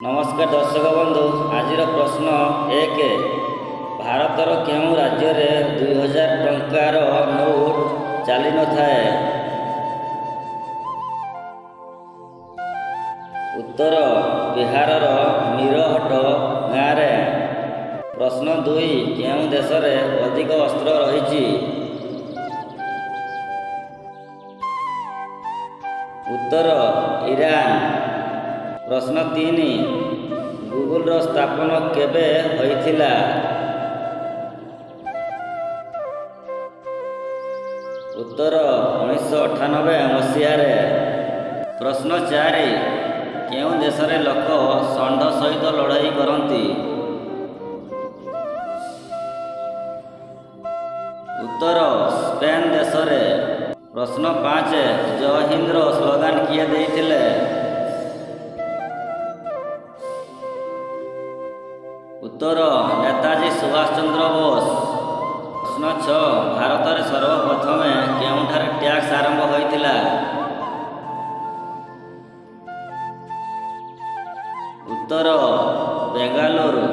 नमस्कार दर्शक बंधु आज प्रश्न एक भारतर केउं राज्य रे 2000 टंकार नोट चली न थाए। उत्तर बिहारर मीरहट गाँव रे। प्रश्न दुई केउं देश रे अधिक अस्त्र रही। उत्तर ईरान। प्रश्न तीन गूगल रो स्थापन केबे होइथिला। उत्तर 1998 मसीह। प्रश्न चार केउं देश रे लोक षंढ सहित लड़ाई करती। उत्तर स्पेन देश रे। प्रश्न पाँच जय हिंद रो स्लोगान किए देइथिले। उत्तर नेताजी सुभाष चंद्र बोस। प्रश्न 6 भारत में सर्वप्रथम केउंठारे टैक्स आरंभ होइथिला। उत्तर बेंगालुरु।